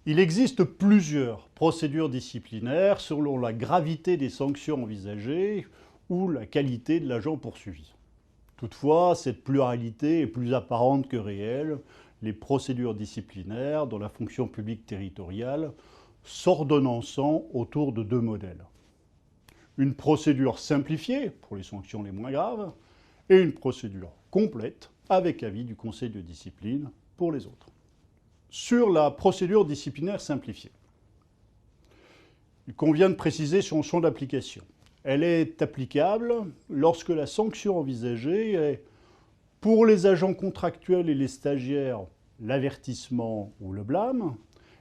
Il existe plusieurs procédures disciplinaires selon la gravité des sanctions envisagées ou la qualité de l'agent poursuivi. Toutefois, cette pluralité est plus apparente que réelle. Les procédures disciplinaires dans la fonction publique territoriale s'ordonnançant autour de deux modèles. Une procédure simplifiée pour les sanctions les moins graves et une procédure complète avec avis du conseil de discipline pour les autres. Sur la procédure disciplinaire simplifiée, il convient de préciser son champ d'application. Elle est applicable lorsque la sanction envisagée est, pour les agents contractuels et les stagiaires, l'avertissement ou le blâme,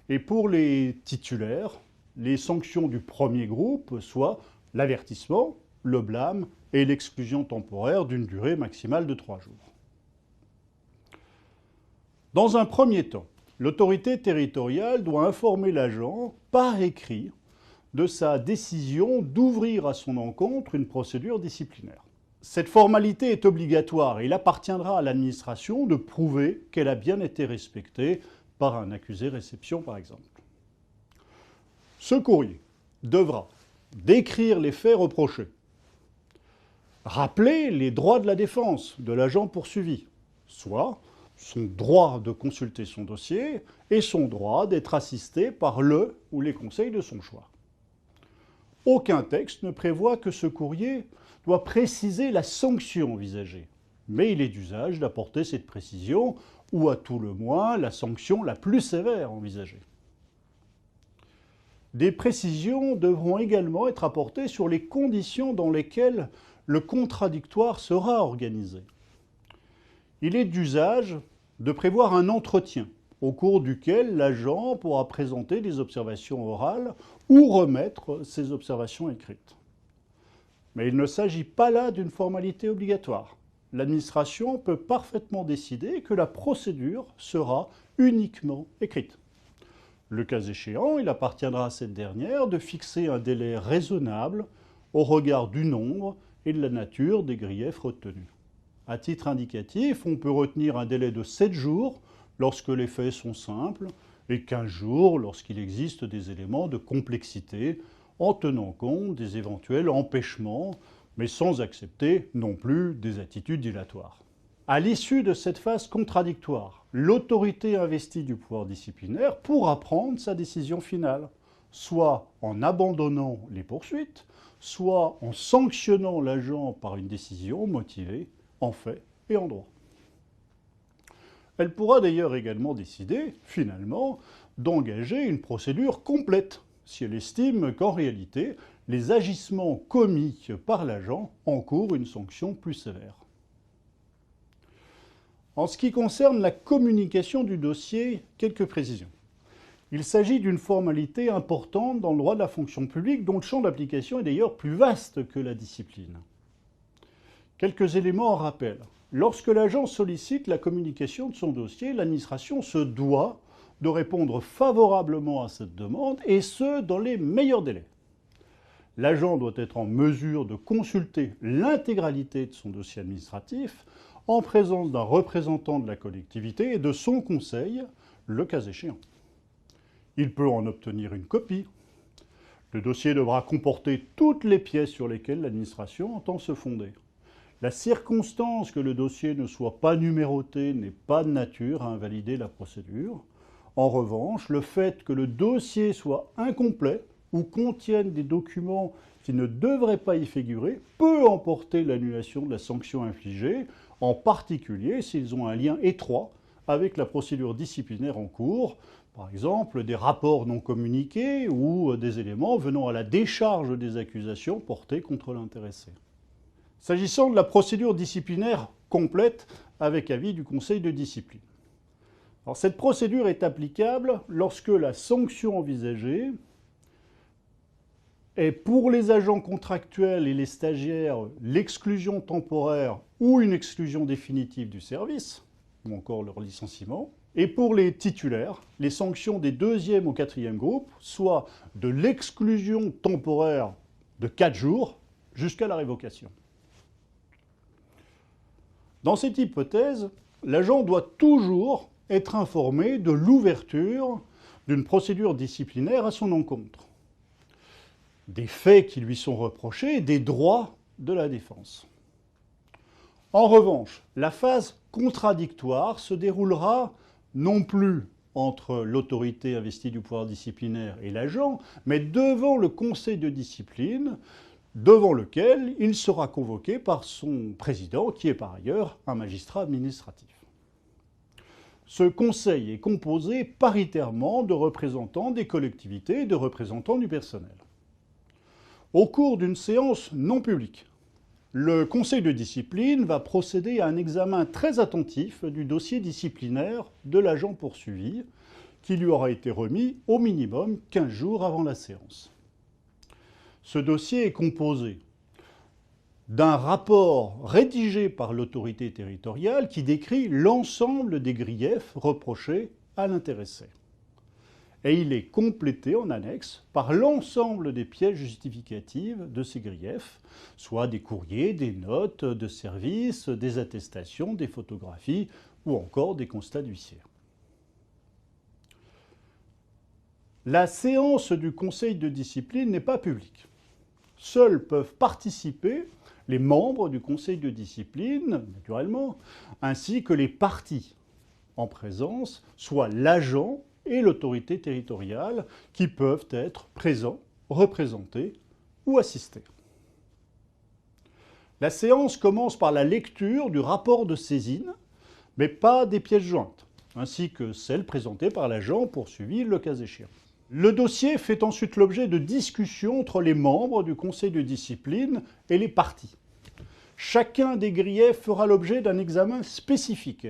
et pour les titulaires, les sanctions du premier groupe, soit l'avertissement, le blâme et l'exclusion temporaire d'une durée maximale de 3 jours. Dans un premier temps, l'autorité territoriale doit informer l'agent par écrit de sa décision d'ouvrir à son encontre une procédure disciplinaire. Cette formalité est obligatoire et il appartiendra à l'administration de prouver qu'elle a bien été respectée par un accusé-réception, par exemple. Ce courrier devra décrire les faits reprochés, rappeler les droits de la défense de l'agent poursuivi, soit son droit de consulter son dossier et son droit d'être assisté par le ou les conseils de son choix. Aucun texte ne prévoit que ce courrier doit préciser la sanction envisagée, mais il est d'usage d'apporter cette précision, ou à tout le moins la sanction la plus sévère envisagée. Des précisions devront également être apportées sur les conditions dans lesquelles le contradictoire sera organisé. Il est d'usage de prévoir un entretien au cours duquel l'agent pourra présenter des observations orales ou remettre ses observations écrites. Mais il ne s'agit pas là d'une formalité obligatoire. L'administration peut parfaitement décider que la procédure sera uniquement écrite. Le cas échéant, il appartiendra à cette dernière de fixer un délai raisonnable au regard du nombre et de la nature des griefs retenus. À titre indicatif, on peut retenir un délai de 7 jours lorsque les faits sont simples et 15 jours lorsqu'il existe des éléments de complexité en tenant compte des éventuels empêchements, mais sans accepter non plus des attitudes dilatoires. À l'issue de cette phase contradictoire, l'autorité investie du pouvoir disciplinaire pourra prendre sa décision finale, soit en abandonnant les poursuites, soit en sanctionnant l'agent par une décision motivée en fait et en droit. Elle pourra d'ailleurs également décider, finalement, d'engager une procédure complète, si elle estime qu'en réalité, les agissements commis par l'agent encourent une sanction plus sévère. En ce qui concerne la communication du dossier, quelques précisions. Il s'agit d'une formalité importante dans le droit de la fonction publique dont le champ d'application est d'ailleurs plus vaste que la discipline. Quelques éléments en rappel. Lorsque l'agent sollicite la communication de son dossier, l'administration se doit de répondre favorablement à cette demande, et ce, dans les meilleurs délais. L'agent doit être en mesure de consulter l'intégralité de son dossier administratif en présence d'un représentant de la collectivité et de son conseil, le cas échéant. Il peut en obtenir une copie. Le dossier devra comporter toutes les pièces sur lesquelles l'administration entend se fonder. La circonstance que le dossier ne soit pas numéroté n'est pas de nature à invalider la procédure. En revanche, le fait que le dossier soit incomplet ou contienne des documents qui ne devraient pas y figurer peut emporter l'annulation de la sanction infligée, en particulier s'ils ont un lien étroit avec la procédure disciplinaire en cours, par exemple des rapports non communiqués ou des éléments venant à la décharge des accusations portées contre l'intéressé. S'agissant de la procédure disciplinaire complète avec avis du conseil de discipline. Alors, cette procédure est applicable lorsque la sanction envisagée est pour les agents contractuels et les stagiaires l'exclusion temporaire ou une exclusion définitive du service, ou encore leur licenciement, et pour les titulaires, les sanctions des 2e au 4e groupes, soit de l'exclusion temporaire de 4 jours jusqu'à la révocation. Dans cette hypothèse, l'agent doit toujours être informé de l'ouverture d'une procédure disciplinaire à son encontre, des faits qui lui sont reprochés et des droits de la défense. En revanche, la phase contradictoire se déroulera non plus entre l'autorité investie du pouvoir disciplinaire et l'agent, mais devant le conseil de discipline, devant lequel il sera convoqué par son président, qui est par ailleurs un magistrat administratif. Ce conseil est composé paritairement de représentants des collectivités et de représentants du personnel. Au cours d'une séance non publique, le conseil de discipline va procéder à un examen très attentif du dossier disciplinaire de l'agent poursuivi, qui lui aura été remis au minimum 15 jours avant la séance. Ce dossier est composé d'un rapport rédigé par l'autorité territoriale qui décrit l'ensemble des griefs reprochés à l'intéressé. Et il est complété en annexe par l'ensemble des pièces justificatives de ces griefs, soit des courriers, des notes de service, des attestations, des photographies ou encore des constats d'huissier. La séance du conseil de discipline n'est pas publique. Seuls peuvent participer les membres du conseil de discipline, naturellement, ainsi que les parties en présence, soit l'agent et l'autorité territoriale, qui peuvent être présents, représentés ou assistés. La séance commence par la lecture du rapport de saisine, mais pas des pièces jointes, ainsi que celles présentées par l'agent poursuivi le cas échéant. Le dossier fait ensuite l'objet de discussions entre les membres du conseil de discipline et les parties. Chacun des griefs fera l'objet d'un examen spécifique.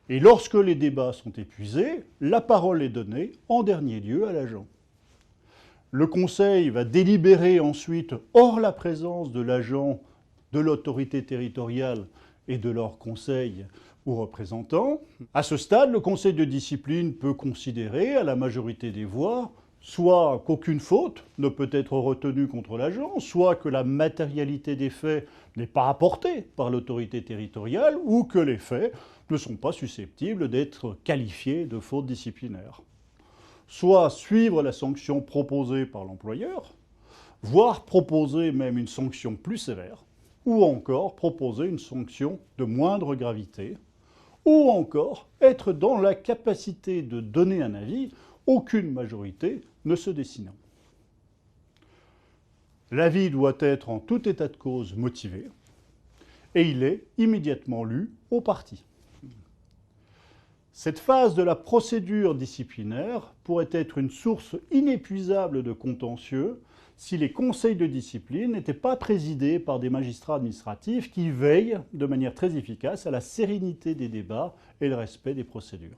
Et lorsque les débats sont épuisés, la parole est donnée en dernier lieu à l'agent. Le conseil va délibérer ensuite, hors la présence de l'agent, de l'autorité territoriale et de leur conseil ou représentants. À ce stade, le conseil de discipline peut considérer, à la majorité des voix, soit qu'aucune faute ne peut être retenue contre l'agent, soit que la matérialité des faits n'est pas apportée par l'autorité territoriale, ou que les faits ne sont pas susceptibles d'être qualifiés de faute disciplinaire. Soit suivre la sanction proposée par l'employeur, voire proposer même une sanction plus sévère, ou encore proposer une sanction de moindre gravité, ou encore être dans la capacité de donner un avis, aucune majorité ne se dessinant. L'avis doit être en tout état de cause motivé, et il est immédiatement lu aux parties. Cette phase de la procédure disciplinaire pourrait être une source inépuisable de contentieux si les conseils de discipline n'étaient pas présidés par des magistrats administratifs qui veillent de manière très efficace à la sérénité des débats et le respect des procédures.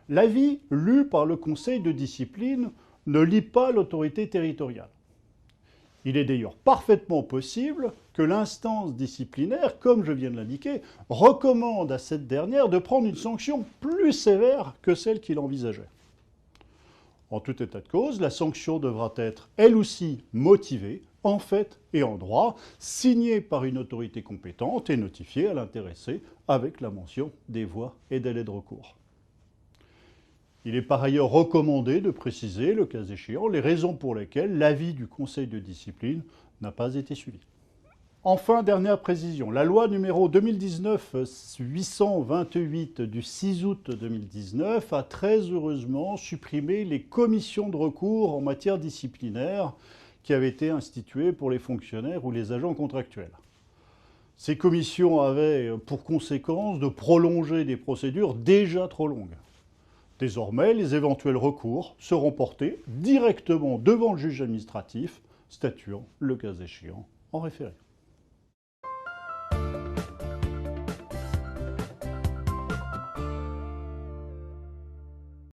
L'avis lu par le conseil de discipline ne lie pas l'autorité territoriale. Il est d'ailleurs parfaitement possible que l'instance disciplinaire, comme je viens de l'indiquer, recommande à cette dernière de prendre une sanction plus sévère que celle qu'il envisageait. En tout état de cause, la sanction devra être, elle aussi, motivée, en fait et en droit, signée par une autorité compétente et notifiée à l'intéressé avec la mention des voies et délais de recours. Il est par ailleurs recommandé de préciser, le cas échéant, les raisons pour lesquelles l'avis du conseil de discipline n'a pas été suivi. Enfin, dernière précision, la loi numéro 2019-828 du 6 août 2019 a très heureusement supprimé les commissions de recours en matière disciplinaire qui avaient été instituées pour les fonctionnaires ou les agents contractuels. Ces commissions avaient pour conséquence de prolonger des procédures déjà trop longues. Désormais, les éventuels recours seront portés directement devant le juge administratif, statuant, le cas échéant, en référé.